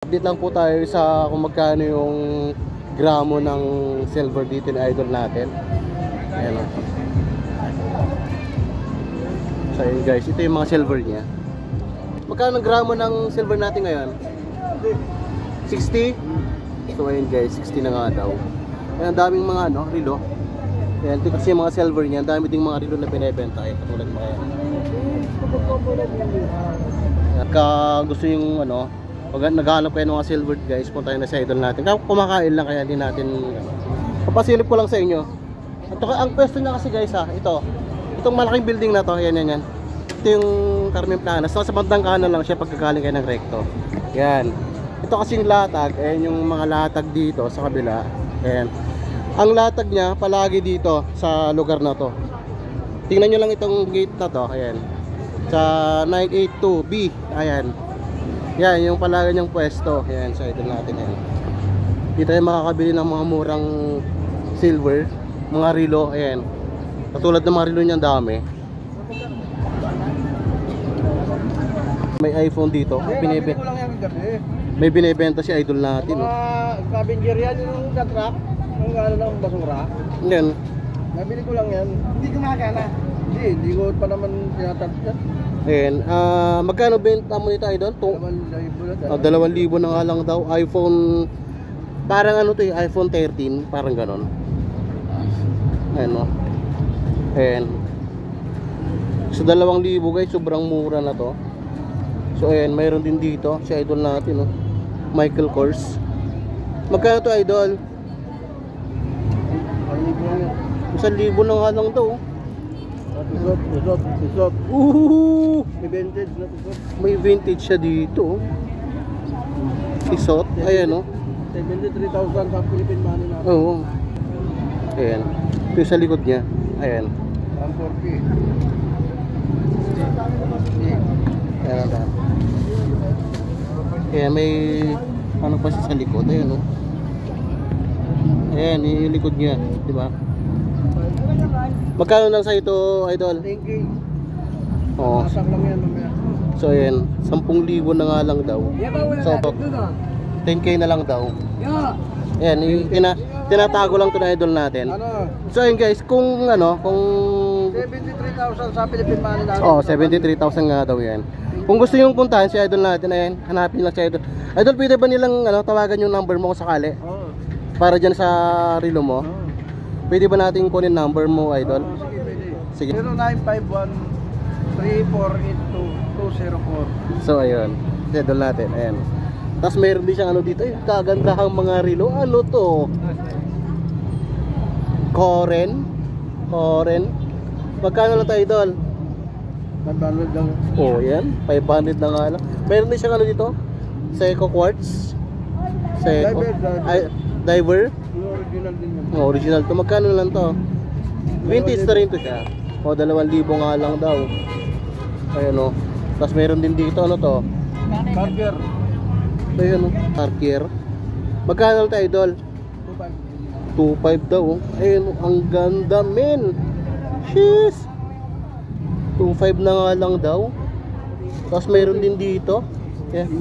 Update lang po tayo sa kung magkano yung gramo ng silver dito ni idol natin. Ayan o. So yun guys, ito yung mga silver niya. Magkano ang gramo ng silver natin ngayon? 60? So ayun guys, 60 na nga daw. Ayan, daming mga relo. Ayan, ito kasi yung mga silver niya. Dami ding mga relo na binibenta. Ayan, katulad mga yan. Ka gusto yung pag naghahanap kayo ng mga silver guys, punta tayo na sa idol natin. Kumakain lang kaya hindi natin papasilip ko lang sa inyo. Ito, ang pwesto niya kasi guys itong malaking building na to, yan. Ito yung Carmen Planas. Nasa bandang kanan lang siya pagkagaling kayo ng recto. Yan. Ito kasing latag, ayan yung mga latag dito sa kabila. Ayan. Ang latag niya palagi dito sa lugar na to. Tingnan nyo lang itong gate na to, ayan. Sa 982B, ayan. Yan, yung palagi niyang pwesto. Yan, sa idol natin yan. Dito tayo makakabili ng mga murang silver, mga relo, ayan. Katulad ng mga relo niyang dami. May iPhone dito. May binibenta si idol natin. Mga scavenger yan, yung truck, yung ng basura. Yan. Nabili ko lang yan. Hindi gumagana. Hindi ko pa naman tinatagyan. Ayan, magkano benta mo nito idol? 2,000 na nga lang daw. iPhone, parang iPhone 13, parang ganon. Ayan o. Ayan. So 2,000 guys, sobrang mura na to. So ayan, mayroon din dito si idol natin Michael Kors. Magkano to idol? 1,000 na nga lang daw. Isot. May vintage na isot. May vintage siya dito. Isot. Ayan 73,000 sa Philippine money natin. Oo. Ayan. Ito yung sa likod niya. Ayan. 140. Ayan na. Ayan, may pa siya sa likod. Ayan Ayan, yung likod niya. Diba? Magkano lang sa ito, idol? 10K. Oo. Masak lang yan mamaya. So ayan, 10,000 na nga lang daw. So 10K na lang daw. Ayan, tinatago lang ito na idol natin. So ayan guys, kung 73,000 sa Philippine money natin. 73,000 nga daw yan. Kung gusto nyo puntahan si idol natin, ayan, hanapin lang si idol. Idol, pwede ba nilang tawagan yung number mo kung sakali? Para dyan sa relo mo? Pwede ba natin kunin number mo, idol? Sige, pwede. Sige. 0951-3482204. So ayun, idol natin, ayan. Tapos mayroon din siyang dito, kagandahang mga relo. Ano to? Koren. Magkano lang tayo, idol? 500 lang. Oh, yan, 500 na nga lang. Mayroon din siyang dito? Seiko Quartz. Seiko Diver. Original din yan. Original to. Magkano lang to? Vintage na rin to siya. 2,000 nga lang daw. Ayun Tapos meron din dito, ano to? Cartier. Ayun Cartier. Magkano lang tayo, idol? 2,500 daw. Ayun ang ganda men. Sheesh. 2,500 na nga lang daw. Tapos meron din dito. Yeah.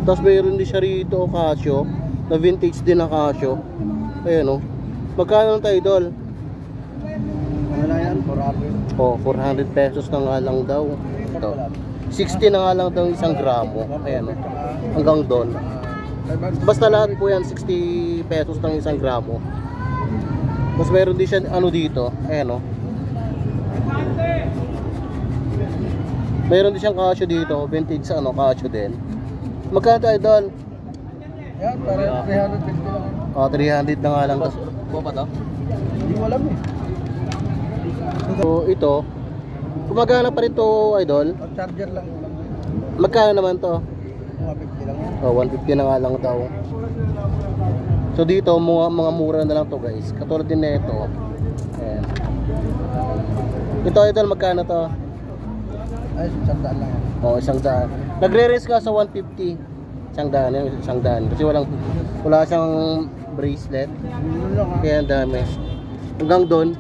Tapos meron din siya rito, Casio. Na vintage din na Casio. Ayan Magkano lang tayo, idol? Ano na yan? 400. 400 pesos na nga lang daw. Ito. 60 na nga lang daw isang gramo. Ayan Hanggang doon. Basta lahat po yan 60 pesos ng isang gramo. Mas meron din siya dito. Ayan Meron din siyang Casio dito. Vintage Casio din. Magkano tayo, idol? Yan, para 350 lang. 300 na nga lang. Buwa pa to? Hindi ko alam So ito, gumagana pa rin to, idol. Charger lang. Magkano naman to? 150 lang. 150 na nga lang daw. So dito, mga mura na lang to guys. Katulad din na ito. Ayan. Ito, idol, magkano to? Ay, 100 lang. 100. Nagre-raise ka sa 150. 100 Kasi wala siyang bracelet. Kaya ang dami. Hanggang doon